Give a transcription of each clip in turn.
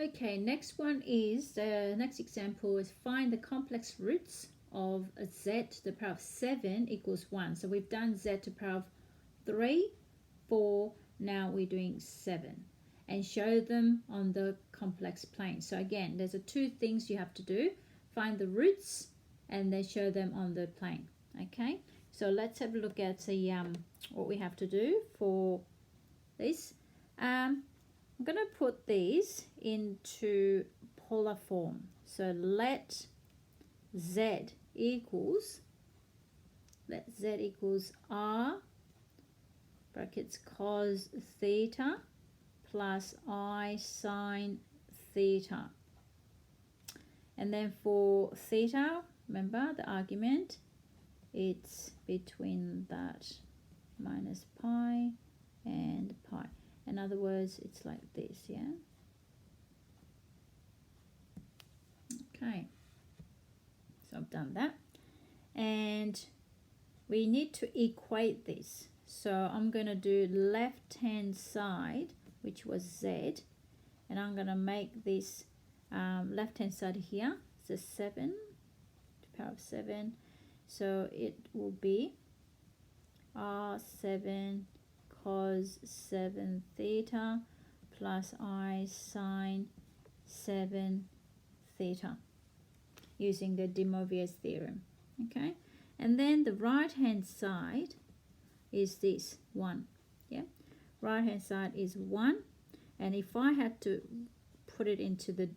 Okay, next one is, the next example is find the complex roots of z to the power of 7 equals 1. So we've done z to the power of 3, 4, now we're doing 7. And show them on the complex plane. So again, there's two things you have to do. Find the roots and then show them on the plane. Okay, so let's have a look at the what we have to do for this. I'm going to put these into polar form. So let z equals r brackets cos theta plus I sine theta. And then for theta, remember the argument, it's between that minus pi and pi. In other words, it's like this, yeah? Okay, so I've done that. And we need to equate this. So I'm going to do left-hand side, which was z, and I'm going to make this left-hand side here, so 7 to the power of 7. So it will be r7 cos 7 theta plus I sine 7 theta using the de Moivre's theorem. Okay, and then the right-hand side is this 1. Yeah, right hand side is 1, and if I had to put it into the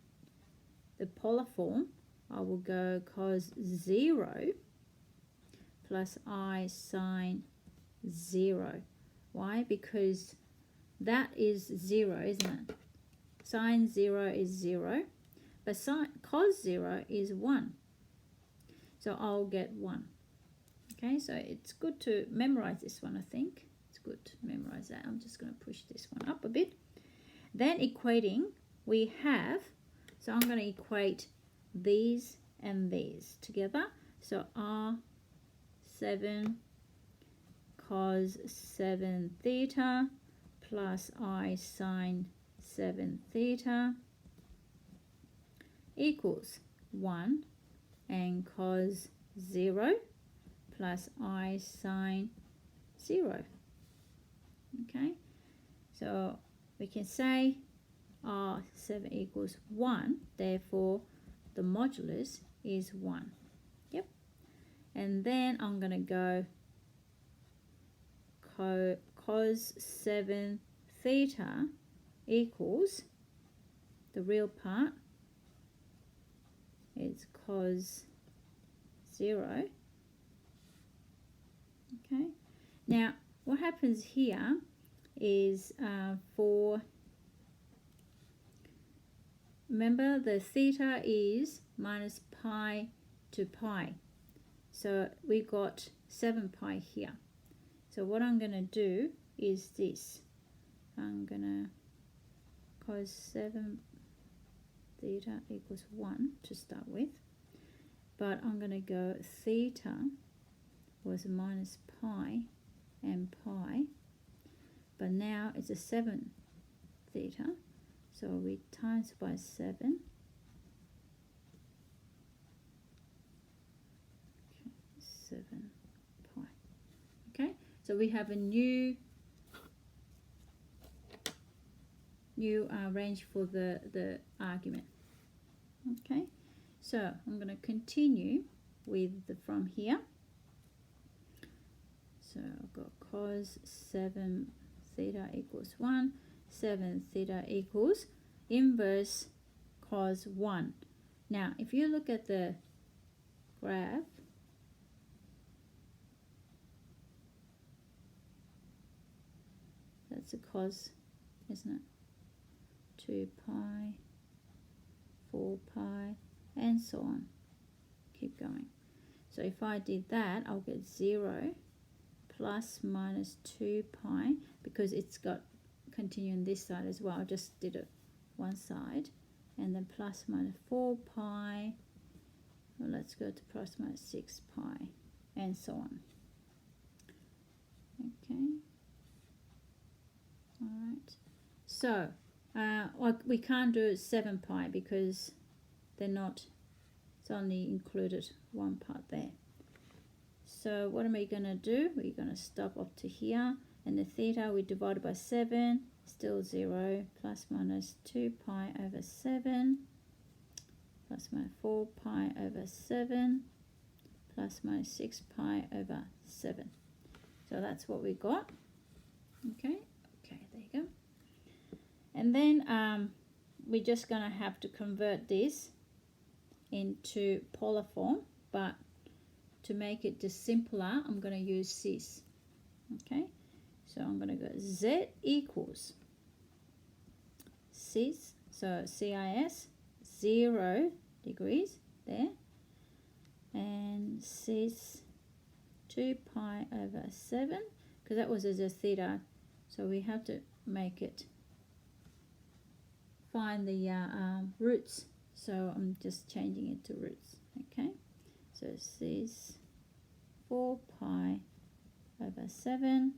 polar form, I will go cos 0 plus I sine 0. Why? Because that is 0, isn't it? Sine 0 is 0, but cos 0 is 1, so I'll get 1. Okay, so it's good to memorize this one, I think. It's good to memorize that. I'm just going to push this one up a bit. Then equating, we have, so I'm going to equate these and these together. So r7 cos 7 theta plus I sine 7 theta equals 1, and cos 0 plus I sine 0. Okay, so we can say r7 equals 1, therefore the modulus is 1. Yep, and then I'm going to go cos 7 theta equals, the real part is cos 0. Okay, now what happens here is remember the theta is minus pi to pi, so we got 7 pi here. So what I'm going to do is this. I'm going to cos 7 theta equals 1 to start with, but I'm going to go theta was minus pi and pi, but now it's a 7 theta, so we times by 7. Okay, 7 pi. Okay, so we have a new range for the argument. Okay, so I'm going to continue with from here. So I've got cos 7 theta equals 1, 7 theta equals inverse cos 1. Now, if you look at the graph, that's a cos, isn't it? 2 pi, 4 pi, and so on. Keep going. So if I did that, I'll get 0 plus minus 2 pi, because it's got continue on this side as well. I just did it one side, and then plus minus 4 pi. Well, let's go to plus minus 6 pi, and so on. Okay. All right. So Like we can't do 7 pi because they're not, it's only included one part there. So what am I going to do? We're going to stop up to here, and the theta we divided by 7, still 0, plus minus 2 pi over 7, plus minus 4 pi over 7, plus minus 6 pi over 7. So that's what we got. Okay, there you go. And then we're just going to have to convert this into polar form, but to make it just simpler, I'm going to use cis. Okay, so I'm going to go Z equals cis, so CIS 0 degrees there, and cis 2 pi over 7, because that was as a theta, so we have to make it, find the roots, so I'm just changing it to roots. Okay, so cis 4 pi over 7,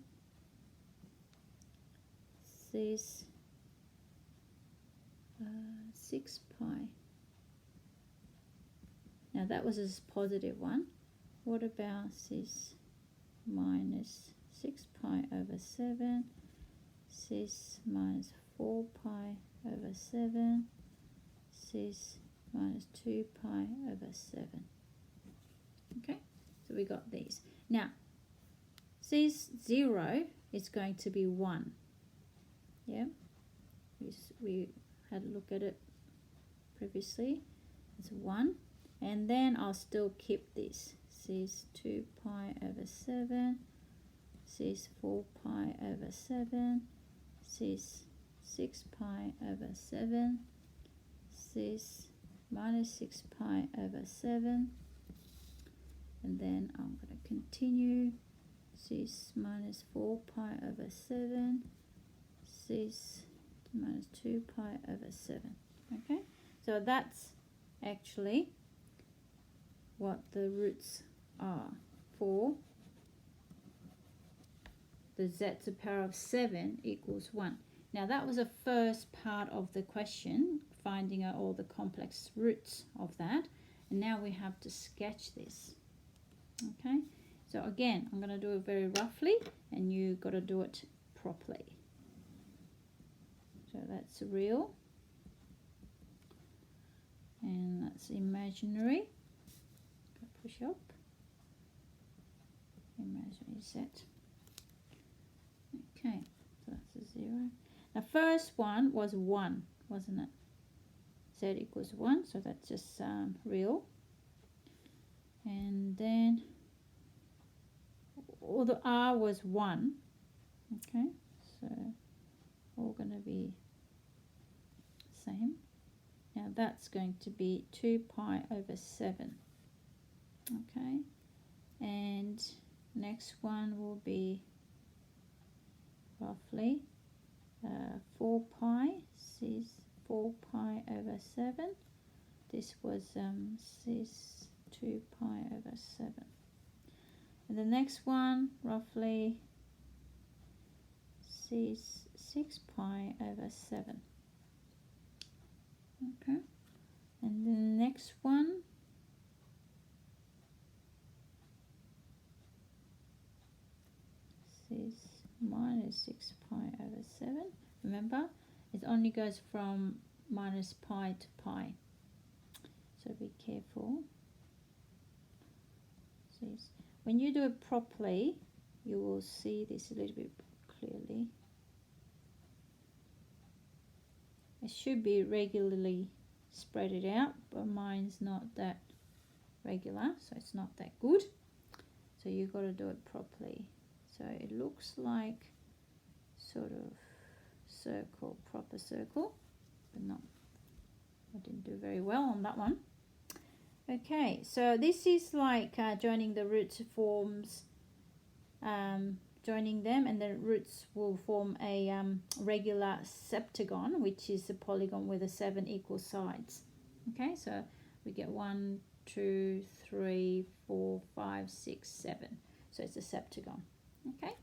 cis 6 pi. Now that was a positive one. What about cis minus 6 pi over 7, cis minus 4 pi over 7, cis minus 2 pi over 7. Okay, so we got these. Now, cis 0 is going to be 1. Yeah, we had a look at it previously. It's 1. And then I'll still keep this. Cis 2 pi over 7, cis 4 pi over 7, cis 6 pi over 7, cis minus 6 pi over 7, and then I'm going to continue, cis minus 4 pi over 7, cis minus 2 pi over 7. Okay, so that's actually what the roots are for the z to the power of 7 equals 1. Now that was the first part of the question, finding out all the complex roots of that, and now we have to sketch this. Okay, so again I'm going to do it very roughly, and you got to do it properly. So that's real, and that's imaginary. Push up, imaginary set. Okay, so that's a 0. The first one was 1, wasn't it? Z equals 1, so that's just real. And then all the R was 1. Okay, so all going to be same. Now that's going to be 2 pi over 7. Okay, and next one will be roughly 4 pi, cis 4 pi over 7. This was cis 2 pi over 7. And the next one, roughly cis 6 pi over 7. Okay, and the next one, cis minus 6 pi over 7. Remember, it only goes from minus pi to pi, so be careful. Cis. When you do it properly, you will see this a little bit clearly. It should be regularly spread it out, but mine's not that regular, so it's not that good. So you've got to do it properly. So it looks like sort of circle, proper circle, but not, I didn't do very well on that one. Okay, so this is like joining the roots forms, joining them, and the roots will form a regular septagon, which is a polygon with 7 equal sides. Okay, so we get 1, 2, 3, 4, 5, 6, 7. So it's a septagon. Okay.